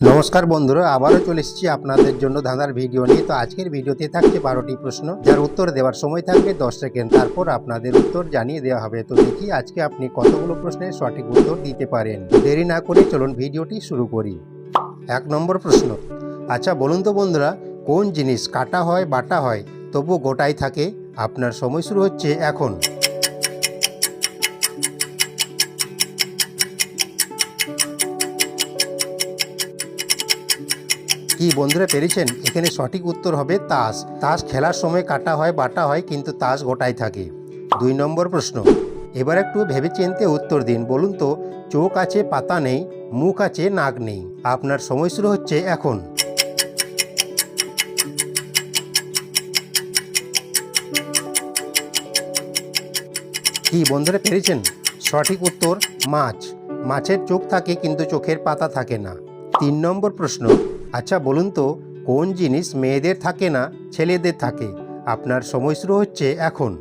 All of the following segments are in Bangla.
নমস্কার বন্ধুরা, আবারও চলে এসেছি আপনাদের জন্য ধাঁধার ভিডিও নিয়ে। তো আজকের ভিডিওতে থাকছে 12টি প্রশ্ন, যার উত্তর দেওয়ার সময় থাকবে 10 সেকেন্ড। তারপর আপনাদের উত্তর জানিয়ে দেওয়া হবে। তো দেখি আজকে আপনি কতগুলো প্রশ্নের সঠিক উত্তর দিতে পারেন। দেরি না করে চলুন ভিডিওটি শুরু করি। 1 নম্বর প্রশ্ন, আচ্ছা বলুন তো বন্ধুরা, কোন জিনিস কাটা হয় বাটা হয় তবু গোটাই থাকে? আপনার সময় শুরু হচ্ছে এখন। কি বন্ধুরা পেরেছেন? এখানে সঠিক উত্তর হবে তাস। তাস খেলার সময় কাটা হয় বাটা হয়, কিন্তু তাস গোটাই থাকে। 2 নম্বর প্রশ্ন, এবার একটু ভেবেচিন্তে উত্তর দিন। বলুন তো, চোখ আছে পাতা নেই, মুখ আছে নাক নেই। আপনার সময় শুরু হচ্ছে এখন। কি বন্ধুরা পেরেছেন? সঠিক উত্তর মাছ। মাছের চোখ থাকে কিন্তু চোখের পাতা থাকে না। 3 নম্বর প্রশ্ন, আচ্ছা বলুন তো, কোন জিনিস মেয়েদের থাকে না ছেলেদের থাকে? আপনার সময় শুরু হচ্ছে এখন।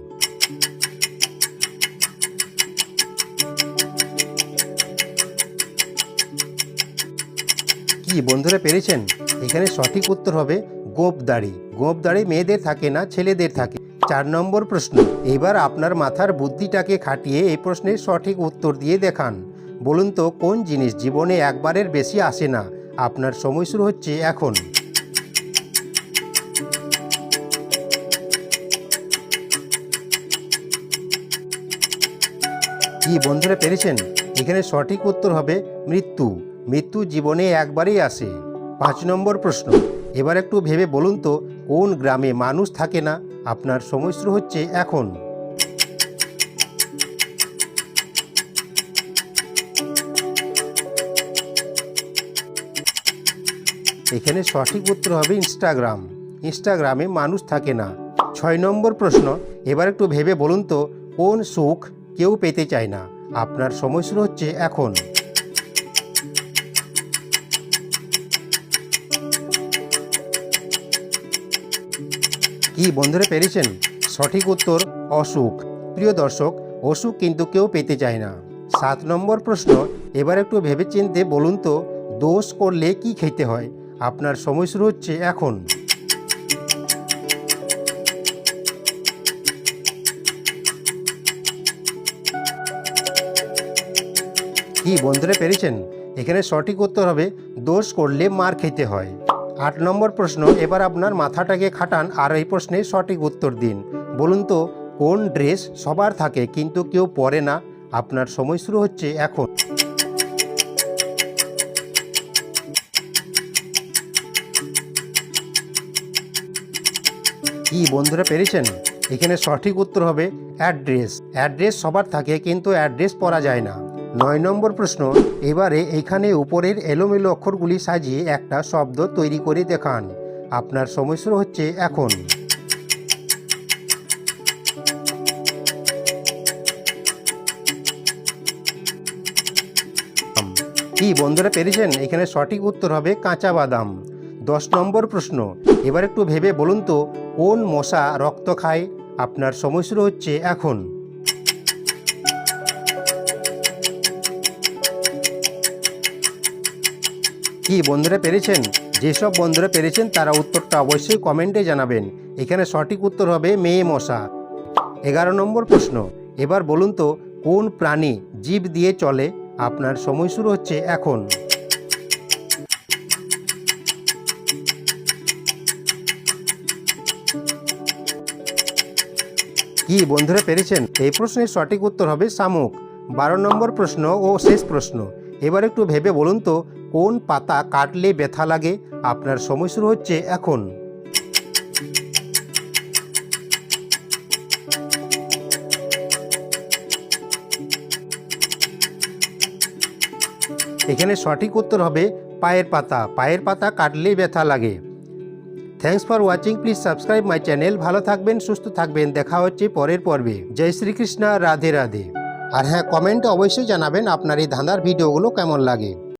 কি বন্ধুরা পেরেছেন? এখানে সঠিক উত্তর হবে গোঁফদাড়ি। গোঁফদাড়ি মেয়েদের থাকে না ছেলেদের থাকে। 4 নম্বর প্রশ্ন, এবার আপনার মাথার বুদ্ধিটাকে খাটিয়ে এই প্রশ্নের সঠিক উত্তর দিয়ে দেখান। বলুন তো, কোন জিনিস জীবনে একবারের বেশি আসে না? আপনার সময় শুরু হচ্ছে এখন। কি বন্ধুরা পেরেছেন? এখানে সঠিক উত্তর হবে মৃত্যু। মৃত্যু জীবনে একবারই আসে। 5 নম্বর প্রশ্ন, এবার একটু ভেবে বলুন তো, কোন গ্রামে মানুষ থাকে না? আপনার সময় শুরু হচ্ছে এখন। এখানে সঠিক উত্তর হবে ইনস্টাগ্রাম। ইনস্টাগ্রামে মানুষ থাকে না। 6 নম্বর প্রশ্ন, এবার একটু ভেবে বলুন তো, কোন সুখ কেউ পেতে চায় না? আপনার সময় শুরু হচ্ছে এখন। কি বন্ধুরা পেরেছেন? সঠিক উত্তর অসুখ। প্রিয় দর্শক, অসুখ কিন্তু কেউ পেতে চায় না। 7 নম্বর প্রশ্ন, এবার একটু ভেবেচিন্তে বলুন তো, দোষ করলে কি খেতে হয়? আপনার সময় শুরু হচ্ছে এখন। কি বন্ধুরা পেরেছেন? এখানে সঠিক উত্তর হবে দোষ করলে মার খেতে হয়। 8 নম্বর প্রশ্ন, এবার আপনার মাথাটাকে খাটান আর এই প্রশ্নের সঠিক উত্তর দিন। বলুন তো, কোন ড্রেস সবার থাকে কিন্তু কেউ পরে না? আপনার সময় শুরু হচ্ছে এখন। কি বন্ধুরা পেরেছেন? এখানে সঠিক উত্তর হবে অ্যাড্রেস। অ্যাড্রেস সবার থাকে কিন্তু অ্যাড্রেস পরা যায় না। 9 নম্বর প্রশ্ন, এবারে এখানে উপরের এলোমেলো অক্ষরগুলি সাজিয়ে একটা শব্দ তৈরি করে দেখান। আপনার সময় শুরু হচ্ছে এখন। কি বন্ধুরা পেরেছেন? এখানে সঠিক উত্তর হবে কাঁচা বাদাম। 10 নম্বর প্রশ্ন, এবার একটু ভেবে বলুন তো, কোন মশা রক্ত খায়? আপনার সময় শুরু হচ্ছে এখন। কি বন্ধুরা পেরেছেন? যেসব বন্ধুরা পেরেছেন তারা উত্তরটা অবশ্যই কমেন্টে জানাবেন। এখানে সঠিক উত্তর হবে মেয়ে মশা। 11 নম্বর প্রশ্ন, এবার বলুন তো, কোন প্রাণী জিভ দিয়ে চলে? আপনার সময় শুরু হচ্ছে এখন। কি বন্ধুরা পেরেছেন? এই প্রশ্নের সঠিক উত্তর হবে শামুক। 12 নম্বর প্রশ্ন ও শেষ প্রশ্ন, এবার একটু ভেবে বলুন তো, কোন পাতা কাটলে ব্যথা লাগে? আপনার সময় শুরু হচ্ছে এখন। এখানে সঠিক উত্তর হবে পায়ের পাতা। পায়ের পাতা কাটলেই ব্যথা লাগে। Thanks for watching. Please subscribe my channel. ভালো থাকবেন, সুস্থ থাকবেন। দেখা হচ্ছে পরের পর্বে। জয় শ্রীকৃষ্ণ, রাধে রাধে। আর হ্যাঁ, কমেন্টে অবশ্যই জানাবেন আপনার এই ধাঁধার ভিডিওগুলো কেমন লাগে।